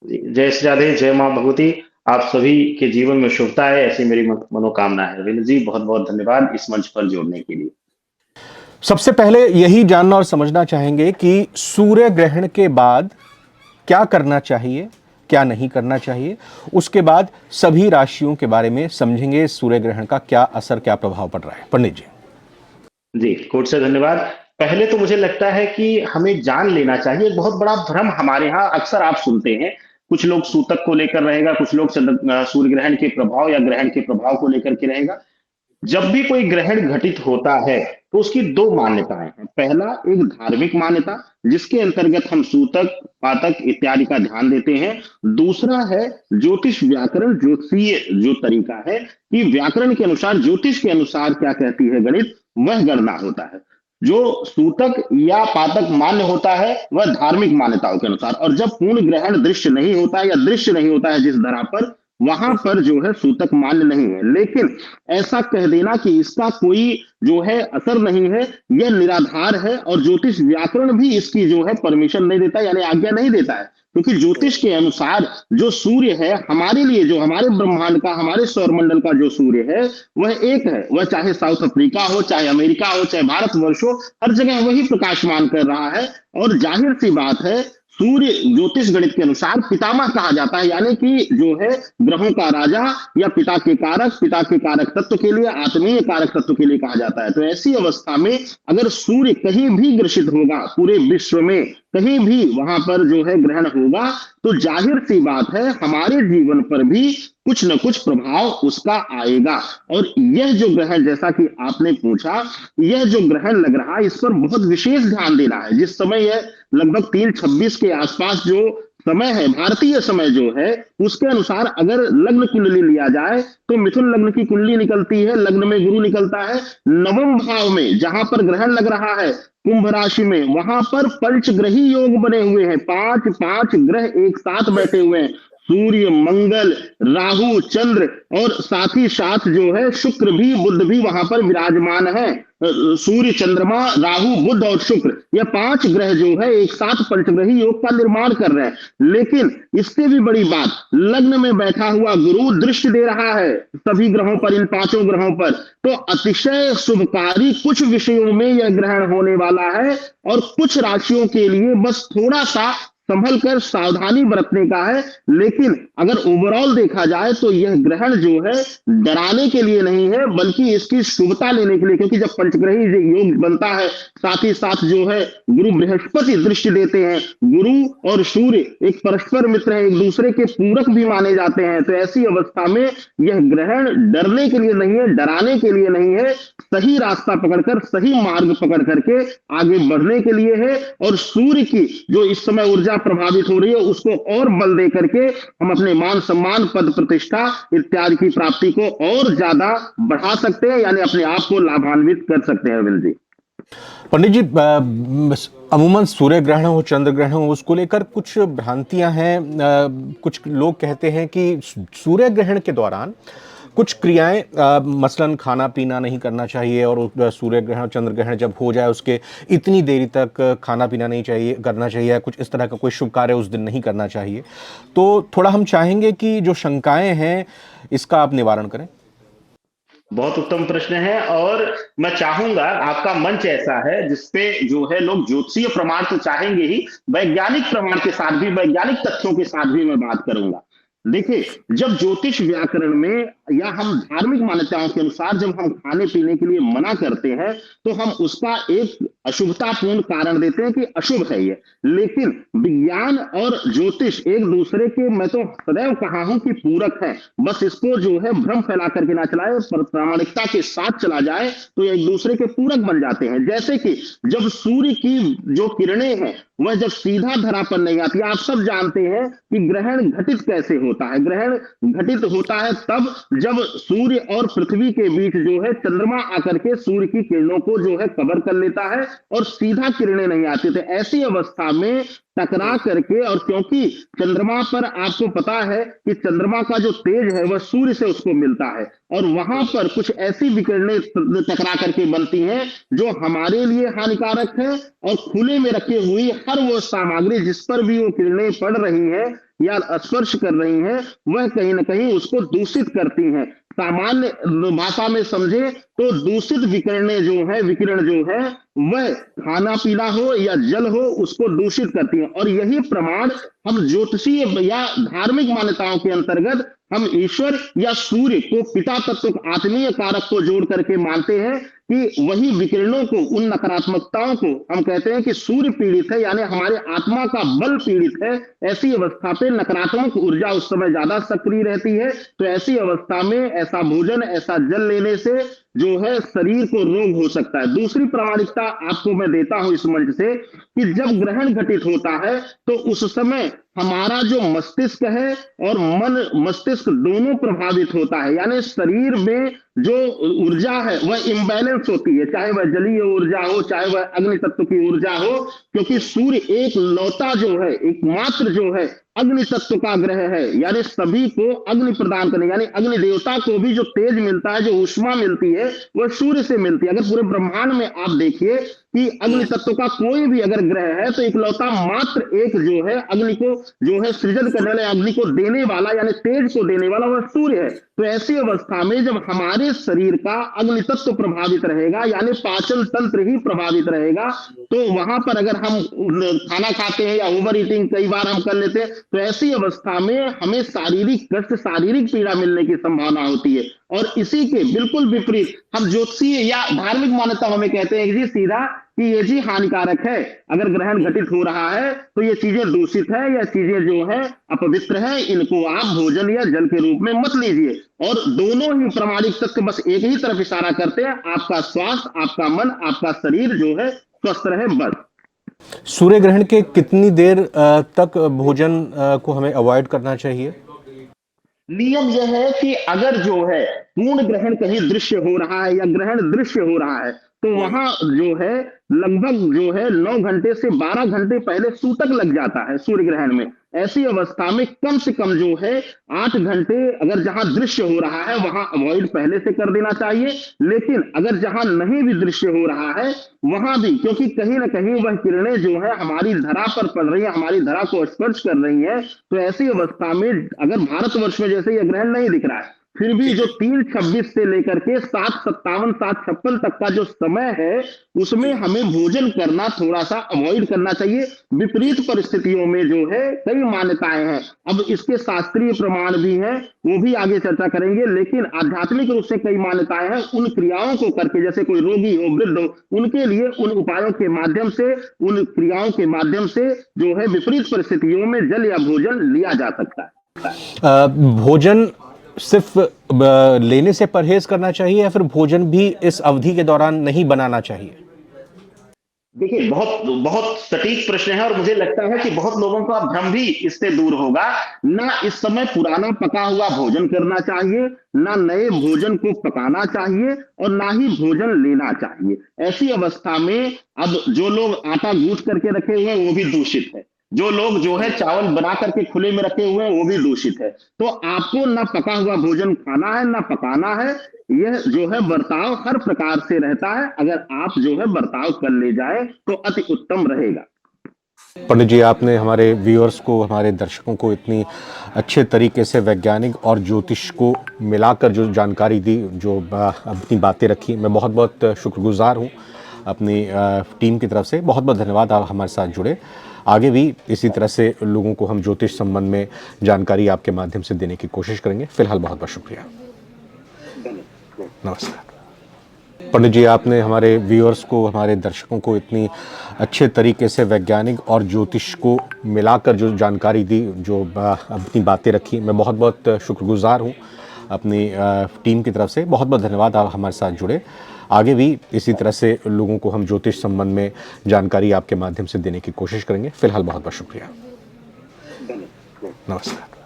जी, जय श्री राधे, जय माँ भगवती। आप सभी के जीवन में शुभता है, ऐसी मेरी मनोकामना है। विनय जी, बहुत बहुत धन्यवाद इस मंच पर जोड़ने के लिए। सबसे पहले यही जानना और समझना चाहेंगे कि सूर्य ग्रहण के बाद क्या करना चाहिए, क्या नहीं करना चाहिए। उसके बाद सभी राशियों के बारे में समझेंगे, सूर्य ग्रहण का क्या असर, क्या प्रभाव पड़ रहा है। पंडित जी। जी, कोट से धन्यवाद। पहले तो मुझे लगता है कि हमें जान लेना चाहिए, एक बहुत बड़ा भ्रम हमारे यहाँ अक्सर आप सुनते हैं। कुछ लोग सूतक को लेकर रहेगा, कुछ लोग सूर्य ग्रहण के प्रभाव या ग्रहण के प्रभाव को लेकर के रहेगा। जब भी कोई ग्रहण घटित होता है तो उसकी दो मान्यताएं हैं। पहला, एक धार्मिक मान्यता जिसके अंतर्गत हम सूतक, पातक इत्यादि का ध्यान देते हैं। दूसरा है ज्योतिष व्याकरण, ज्योतिषीय जो तरीका है कि व्याकरण के अनुसार, ज्योतिष के अनुसार क्या कहती है गणित, वह गणना होता है। जो सूतक या पातक मान्य होता है वह धार्मिक मान्यताओं के अनुसार, और जब पूर्ण ग्रहण दृश्य नहीं होता है या दृश्य नहीं होता है जिस धरा पर, वहां पर जो है सूतक मान्य नहीं है। लेकिन ऐसा कह देना कि इसका कोई जो है असर नहीं है, यह निराधार है, और ज्योतिष व्याकरण भी इसकी जो है परमिशन नहीं देता, यानी आज्ञा नहीं देता है। क्योंकि ज्योतिष के अनुसार जो सूर्य है हमारे लिए, जो हमारे ब्रह्मांड का, हमारे सौरमंडल का जो सूर्य है वह एक है। वह चाहे साउथ अफ्रीका हो, चाहे अमेरिका हो, चाहे भारतवर्ष हो, हर जगह वही प्रकाशमान कर रहा है। और जाहिर सी बात है, सूर्य ज्योतिष गणित के अनुसार पितामह कहा जाता है, यानी कि जो है ग्रहों का राजा, या पिता के कारक तत्व के लिए, आत्मीय कारक तत्व के लिए कहा जाता है। तो ऐसी अवस्था में अगर सूर्य कहीं भी ग्रसित होगा पूरे विश्व में, कहीं भी वहां पर जो है ग्रहण होगा, तो जाहिर सी बात है हमारे जीवन पर भी कुछ न कुछ प्रभाव उसका आएगा। और यह जो ग्रहण, जैसा कि आपने पूछा, यह जो ग्रहण लग रहा है इस पर बहुत विशेष ध्यान देना है। जिस समय यह लगभग 3:26 के आसपास जो समय है, भारतीय समय जो है, उसके अनुसार अगर लग्न कुंडली लिया जाए तो मिथुन लग्न की कुंडली निकलती है, लग्न में गुरु निकलता है। नवम भाव में जहां पर ग्रहण लग रहा है कुंभ राशि में, वहां पर पंचग्रही योग बने हुए हैं, पांच पांच ग्रह एक साथ बैठे हुए हैं। सूर्य, मंगल, राहु, चंद्र, और साथ ही साथ जो है शुक्र भी, बुध भी वहां पर विराजमान है। सूर्य, चंद्रमा, राहु, बुध और शुक्र, यह पांच ग्रह जो है एक साथ पंचग्रही योग का निर्माण कर रहे हैं। लेकिन इससे भी बड़ी बात, लग्न में बैठा हुआ गुरु दृष्टि दे रहा है सभी ग्रहों पर, इन पांचों ग्रहों पर। तो अतिशय शुभकारी कुछ विषयों में यह ग्रहण होने वाला है, और कुछ राशियों के लिए बस थोड़ा सा संभल कर सावधानी बरतने का है। लेकिन अगर ओवरऑल देखा जाए तो यह ग्रहण जो है डराने के लिए नहीं है, बल्कि इसकी शुभता लेने के लिए। क्योंकि जब पंचग्रही योग बनता है, साथ ही साथ जो है गुरु बृहस्पति दृष्टि देते हैं। गुरु और सूर्य एक परस्पर मित्र है, एक दूसरे के पूरक भी माने जाते हैं। तो ऐसी अवस्था में यह ग्रहण डरने के लिए नहीं है, डराने के लिए नहीं है, सही रास्ता पकड़कर, सही मार्ग पकड़ करके आगे बढ़ने के लिए है। और सूर्य की जो इस समय ऊर्जा प्रभावित हो रही है, उसको और बल दे करके हम अपने मान सम्मान, पद प्रतिष्ठा इत्यादि की प्राप्ति को और ज्यादा बढ़ा सकते हैं, यानी अपने आप को लाभान्वित कर सकते हैं। अविल जी। पंडित जी, अमूमन सूर्य ग्रहण हो, चंद्र ग्रहण हो, उसको लेकर कुछ भ्रांतियां हैं। कुछ लोग कहते हैं कि सूर्य ग्रहण के दौरान कुछ क्रियाएं, मसलन खाना पीना नहीं करना चाहिए, और सूर्य ग्रहण चंद्र ग्रहण जब हो जाए उसके इतनी देरी तक खाना पीना नहीं चाहिए, करना चाहिए, कुछ इस तरह का कोई शुभ कार्य उस दिन नहीं करना चाहिए। तो थोड़ा हम चाहेंगे कि जो शंकाएं हैं इसका आप निवारण करें। बहुत उत्तम प्रश्न है, और मैं चाहूंगा, आपका मंच ऐसा है जिसपे जो है लोग ज्योतिषीय प्रमाण तो चाहेंगे ही, वैज्ञानिक प्रमाण के साथ भी, वैज्ञानिक तथ्यों के साथ भी मैं बात करूंगा। देखिए, जब ज्योतिष व्याकरण में या हम धार्मिक मान्यताओं के अनुसार जब हम खाने पीने के लिए मना करते हैं, तो हम उसका एक अशुभतापूर्ण कारण देते हैं कि अशुभ है ये। लेकिन विज्ञान और ज्योतिष एक दूसरे के, मैं तो सदैव कहा हूं कि पूरक है। बस इसको जो है भ्रम फैला करके ना चलाए, पर प्रामाणिकता के साथ चला जाए तो ये एक दूसरे के पूरक बन जाते हैं। जैसे कि जब सूर्य की जो किरणें हैं वह जब सीधा धरा पर नहीं आती, आप सब जानते हैं कि ग्रहण घटित कैसे होता है। ग्रहण घटित होता है तब जब सूर्य और पृथ्वी के बीच जो है चंद्रमा आकर के सूर्य की किरणों को जो है कवर कर लेता है, और सीधा किरणें नहीं आती। तो ऐसी अवस्था में टकरा करके, और क्योंकि चंद्रमा पर आपको पता है कि चंद्रमा का जो तेज है वह सूर्य से उसको मिलता है, और वहां पर कुछ ऐसी विकिरणें टकरा करके बनती हैं जो हमारे लिए हानिकारक है। और खुले में रखी हुई हर वो सामग्री जिस पर भी वो किरणें पड़ रही है, या स्पर्श कर रही हैं, वह कहीं ना कहीं उसको दूषित करती हैं। सामान्य भाषा में समझे तो दूषित विकिरण जो है वह खाना पीना हो या जल हो उसको दूषित करती है। और यही प्रमाण हम ज्योतिषीय या धार्मिक मान्यताओं के अंतर्गत हम ईश्वर या सूर्य को, पिता तत्व आत्मीय कारक को जोड़ करके मानते हैं कि वही विकिरणों को, उन नकारात्मकताओं को हम कहते हैं कि सूर्य पीड़ित है, यानी हमारे आत्मा का बल पीड़ित है। ऐसी अवस्था पे नकारात्मक ऊर्जा उस समय ज्यादा सक्रिय रहती है। तो ऐसी अवस्था में ऐसा भोजन, ऐसा जल लेने से जो है शरीर को रोग हो सकता है। दूसरी प्रामाणिकता आपको मैं देता हूं इस मंच से कि जब ग्रहण घटित होता है तो उस समय हमारा जो मस्तिष्क है और मन मस्तिष्क दोनों प्रभावित होता है, यानी शरीर में जो ऊर्जा है वह इम्बैलेंस होती है, चाहे वह जलीय ऊर्जा हो, चाहे वह अग्नि तत्व की ऊर्जा हो, क्योंकि सूर्य एक लौता जो है, एकमात्र जो है अग्नि तत्व का ग्रह है। यानी सभी को अग्नि प्रदान करने, यानी अग्नि देवता को भी जो तेज मिलता है, जो ऊष्मा मिलती है, वह सूर्य से मिलती है। अगर पूरे ब्रह्मांड में आप देखिए कि अग्नि तत्व का कोई भी अगर ग्रह है तो इकलौता मात्र एक जो है अग्नि को जो है सृजन करने वाला, अग्नि को देने वाला, यानी तेज को देने वाला वह सूर्य है। तो ऐसी अवस्था में जब हमारे शरीर का अग्नि तत्व प्रभावित रहेगा, यानी पाचन तंत्र ही प्रभावित रहेगा, तो वहां पर अगर हम खाना खाते हैं या ओवर ईटिंग कई बार हम कर लेते हैं, तो ऐसी अवस्था में हमें शारीरिक कष्ट, शारीरिक पीड़ा मिलने की संभावना होती है। और इसी के बिल्कुल विपरीत हम ज्योतिषीय या धार्मिक मान्यता हमें कहते हैं कि जी सीधा कि ये जी हानिकारक है। अगर ग्रहण घटित हो रहा है तो ये चीजें दूषित है, या चीजें जो है अपवित्र है, इनको आप भोजन या जल के रूप में मत लीजिए। और दोनों ही प्रामाणिक तत्व बस एक ही तरफ इशारा करते हैं, आपका स्वास्थ्य, आपका मन, आपका शरीर जो है स्वस्थ रहे, बस। सूर्य ग्रहण के कितनी देर तक भोजन को हमें अवॉइड करना चाहिए? नियम यह है कि अगर जो है पूर्ण ग्रहण कहीं दृश्य हो रहा है या ग्रहण दृश्य हो रहा है तो वहां जो है लगभग जो है 9 घंटे से 12 घंटे पहले सूतक लग जाता है सूर्य ग्रहण में। ऐसी अवस्था में कम से कम जो है 8 घंटे अगर जहां दृश्य हो रहा है वहां अवॉइड पहले से कर देना चाहिए। लेकिन अगर जहां नहीं भी दृश्य हो रहा है वहां भी, क्योंकि कहीं ना कहीं वह किरणें जो है हमारी धरा पर पड़ रही है, हमारी धरा को स्पर्श कर रही है, तो ऐसी अवस्था में अगर भारतवर्ष में जैसे यह ग्रहण नहीं दिख रहा है, फिर भी जो 3:26 से लेकर के 7:57, 7:56 तक का जो समय है उसमें हमें भोजन करना थोड़ा सा अवॉइड करना चाहिए। विपरीत परिस्थितियों में जो है कई मान्यताएं हैं, अब इसके शास्त्रीय प्रमाण भी हैं, वो भी आगे चर्चा करेंगे। लेकिन आध्यात्मिक रूप से कई मान्यताएं हैं, उन क्रियाओं को करके, जैसे कोई रोगी हो, वृद्ध हो, उनके लिए उन उपायों के माध्यम से, उन क्रियाओं के माध्यम से जो है विपरीत परिस्थितियों में जल या भोजन लिया जा सकता है। भोजन सिर्फ लेने से परहेज करना चाहिए या फिर भोजन भी इस अवधि के दौरान नहीं बनाना चाहिए? देखिए, बहुत बहुत सटीक प्रश्न है और मुझे लगता है कि बहुत लोगों का भ्रम भी इससे दूर होगा। ना इस समय पुराना पका हुआ भोजन करना चाहिए, ना नए भोजन को पकाना चाहिए, और ना ही भोजन लेना चाहिए। ऐसी अवस्था में अब जो लोग आटा गूंथ करके रखे हुए हैं वो भी दूषित है, जो लोग जो है चावल बना करके खुले में रखे हुए हैं वो भी दूषित है। तो आपको ना पका हुआ भोजन खाना है ना पकाना है। यह जो है बर्ताव हर प्रकार से रहता है, अगर आप जो है बर्ताव कर ले जाए तो अति उत्तम रहेगा। पंडित जी, आपने हमारे व्यूअर्स को, हमारे दर्शकों को इतनी अच्छे तरीके से वैज्ञानिक और ज्योतिष को मिलाकर जो जानकारी दी, जो अपनी बातें रखी, मैं बहुत बहुत शुक्रगुजार हूँ अपनी टीम की तरफ से। बहुत बहुत धन्यवाद, आप हमारे साथ जुड़े। आगे भी इसी तरह से लोगों को हम ज्योतिष संबंध में जानकारी आपके माध्यम से देने की कोशिश करेंगे। फिलहाल बहुत बहुत शुक्रिया, नमस्कार। पंडित जी, आपने हमारे व्यूअर्स को, हमारे दर्शकों को इतनी अच्छे तरीके से वैज्ञानिक और ज्योतिष को मिलाकर जो जानकारी दी, जो अपनी बातें रखी, मैं बहुत बहुत शुक्रगुजार हूँ अपनी टीम की तरफ से। बहुत बहुत धन्यवाद, आप हमारे साथ जुड़े। आगे भी इसी तरह से लोगों को हम ज्योतिष संबंध में जानकारी आपके माध्यम से देने की कोशिश करेंगे। फिलहाल बहुत बहुत शुक्रिया, नमस्कार।